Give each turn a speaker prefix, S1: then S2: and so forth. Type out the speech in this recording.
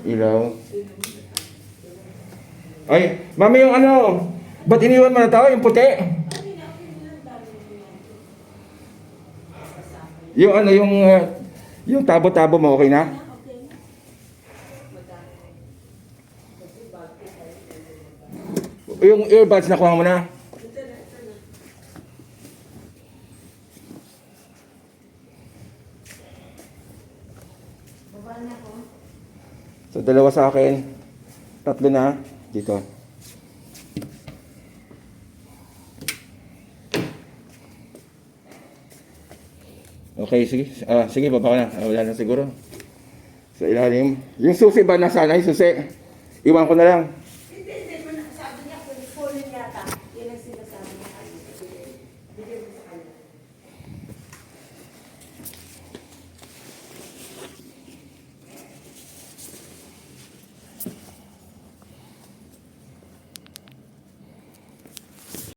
S1: Ilaw. Ay, mami, yung ano, ba't iniwan mo na tao? Yung puti? Yung ano, yung tabo-tabo mo, okay na? Yung earbuds, nakuha mo na? So, dalawa sa akin. Tatlo na. Dito. Okay, sige. Sige, baba ko na. Wala na siguro. Sa ilalim. Yung susi ba nasaan? Ay, susi. Iwan ko na lang.